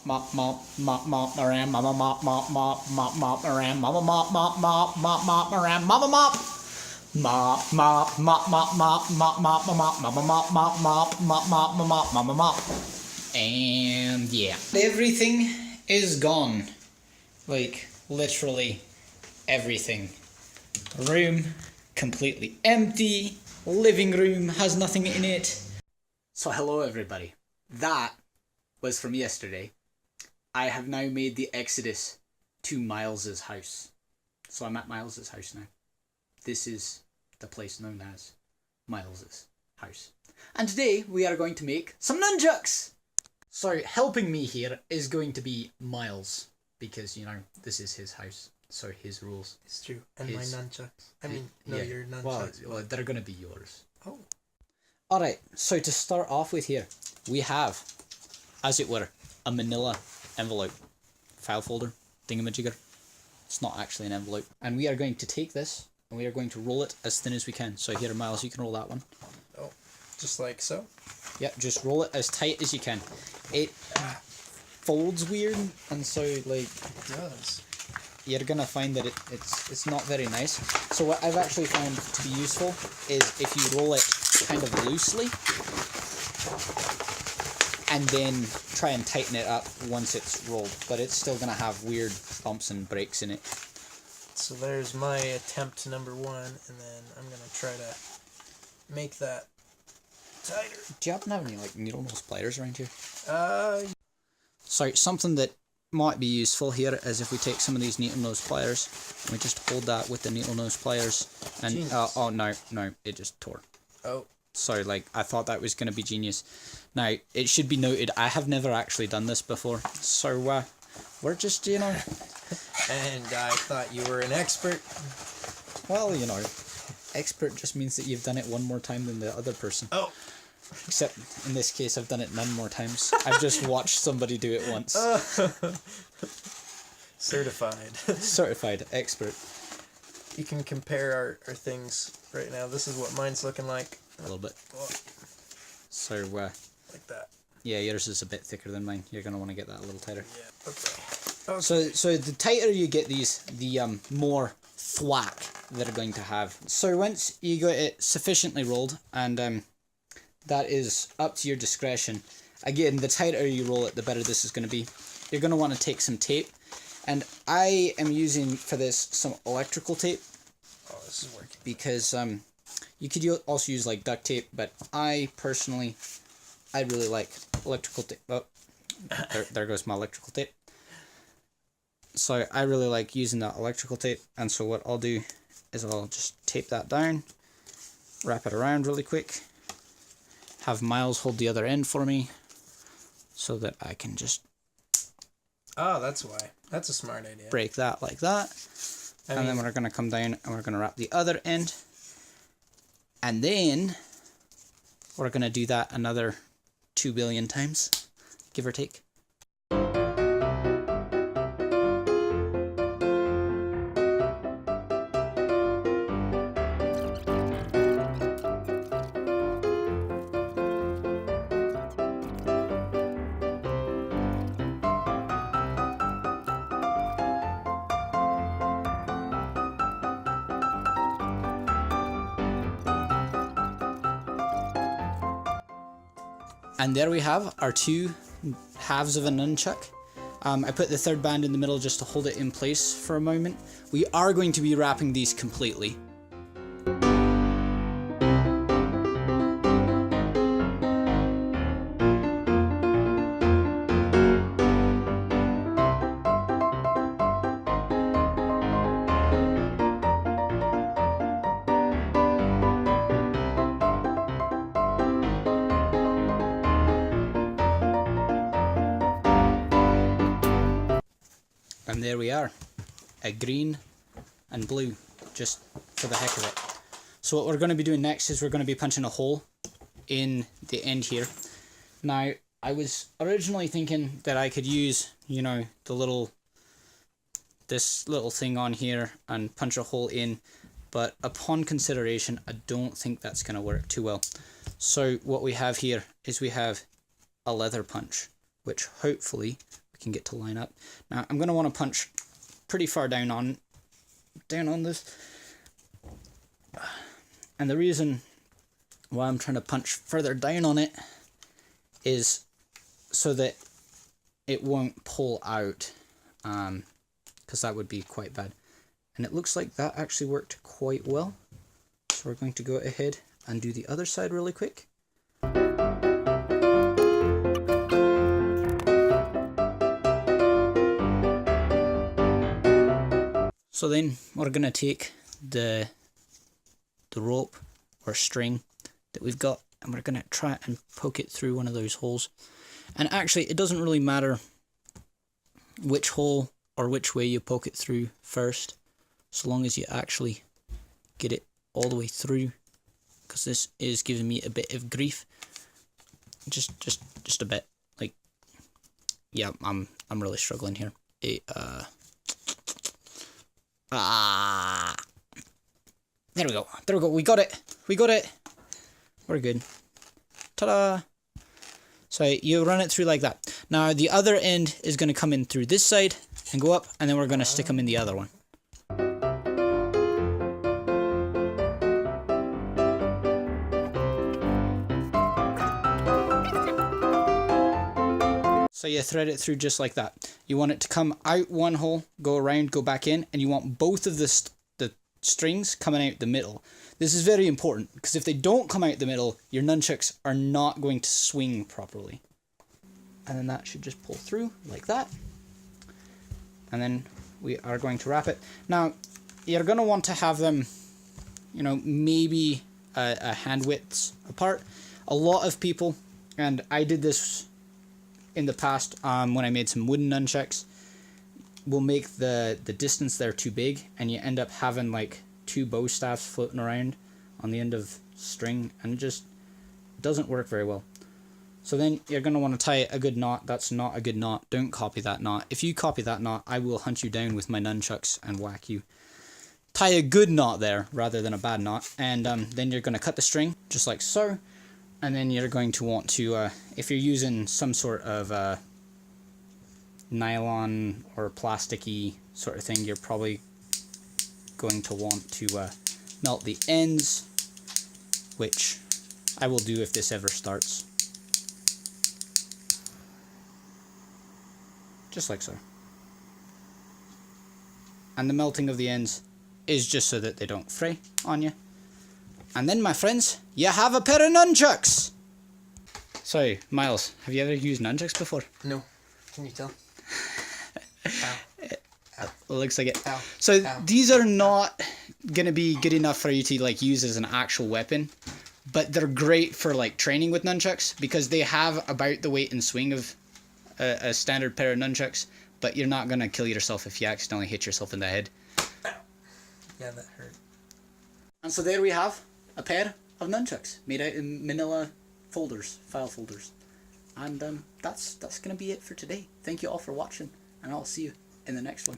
mop mop mop mop around mama mop mop mop mop mop around mama mop mop mop mop mop around mama mop mop mop mop mop mop mop mop mop mama mop mop mop mop mop mop mama mop. And yeah, everything is gone, like literally everything. Room completely empty, living room has nothing in it. So hello everybody, that was from yesterday. I have now made the exodus to Miles's house. So I'm at Miles's house now. This is the place known as Miles's house. And today we are going to make some nunchucks! So helping me here is going to be Miles, because, you know, this is his house, so his rules. It's true. And my nunchucks. I mean, no, your nunchucks. Well, they're going to be yours. Oh. Alright, so to start off with here, we have, as it were, a manila envelope, file folder, thingamajigger. It's not actually an envelope. And we are going to take this, and we are going to roll it as thin as we can. So here, Miles, you can roll that one. Oh, just like so? Yeah, just roll it as tight as you can. It folds weird, and so, like... It does. You're gonna find that it's not very nice. So what I've actually found to be useful is if you roll it kind of loosely, and then try and tighten it up once it's rolled, but it's still gonna have weird bumps and breaks in it. So there's my attempt number one, and then I'm gonna try to make that tighter. Do you happen to have any like needle nose pliers around here? So something that might be useful here is if we take some of these needle nose pliers and we just hold that with the needle nose pliers, and oh no, it just tore. Oh. So like I thought that was going to be genius. Now it should be noted I have never actually done this before, so we're just, you know. And I thought you were an expert. Well, you know, expert just means that you've done it one more time than the other person. Oh. Except in this case I've done it none more times. I've just watched somebody do it once. Certified. Certified expert. You can compare our things right now. This is what mine's looking like. A little bit. Oh. So, like that. yeah, yours is a bit thicker than mine. You're going to want to get that a little tighter. Yeah, okay. So the tighter you get these, the more thwack they're going to have. So once you got it sufficiently rolled, and that is up to your discretion. Again, the tighter you roll it, the better this is going to be. You're going to want to take some tape, and I am using for this some electrical tape. Oh, this is working. Because you could also use like duct tape, but I really like electrical tape. Oh, there goes my electrical tape. So I really like using that electrical tape, and so what I'll do is I'll just tape that down, wrap it around really quick, have Miles hold the other end for me, so that I can just... Oh, that's why. That's a smart idea. Break that like that. And then we're going to come down and we're going to wrap the other end. And then we're going to do that another 2 billion times, give or take. And there we have our two halves of a nunchuck. I put the third band in the middle just to hold it in place for a moment. We are going to be wrapping these completely. And there we are, a green and blue, just for the heck of it. So what we're going to be doing next is we're going to be punching a hole in the end here. Now, I was originally thinking that I could use, you know, this little thing on here and punch a hole in, but upon consideration, I don't think that's going to work too well. So what we have here is we have a leather punch, which hopefully we can get to line up. Now I'm going to want to punch pretty far down on this. And the reason why I'm trying to punch further down on it is so that it won't pull out, because that would be quite bad. And it looks like that actually worked quite well. So we're going to go ahead and do the other side really quick. So then we're going to take the rope or string that we've got, and we're going to try and poke it through one of those holes. And actually it doesn't really matter which hole or which way you poke it through first, so long as you actually get it all the way through, because this is giving me a bit of grief. Just a bit. Like, yeah, I'm really struggling here. There we go. There we go. We got it. We got it. We're good. Ta-da! So you run it through like that. Now the other end is going to come in through this side and go up, and then we're going to stick them in the other one. So you thread it through just like that. You want it to come out one hole, go around, go back in, and you want both of the strings coming out the middle. This is very important, because if they don't come out the middle, your nunchucks are not going to swing properly. And then that should just pull through like that. And then we are going to wrap it. Now, you're going to want to have them, you know, maybe a hand widths apart. A lot of people, and I did this in the past when I made some wooden nunchucks, will make the distance there too big, and you end up having like 2 bow staffs floating around on the end of string, and it just doesn't work very well. So then you're going to want to tie a good knot. That's not a good knot. Don't copy that knot. If you copy that knot, I will hunt you down with my nunchucks and whack you. Tie a good knot there rather than a bad knot, and then you're going to cut the string just like so. And then you're going to want to, if you're using some sort of nylon or plasticky sort of thing, you're probably going to want to melt the ends, which I will do if this ever starts. Just like so. And the melting of the ends is just so that they don't fray on you. And then, my friends, you have a pair of nunchucks! So, Miles, have you ever used nunchucks before? No. Can you tell? Ow. It looks like it. Ow. So, Ow. these are not going to be good enough for you to like use as an actual weapon. But they're great for like training with nunchucks, because they have about the weight and swing of a standard pair of nunchucks. But you're not going to kill yourself if you accidentally hit yourself in the head. Yeah, that hurt. And so there we have a pair of nunchucks made out in manila folders, file folders. And that's going to be it for today. Thank you all for watching, and I'll see you in the next one.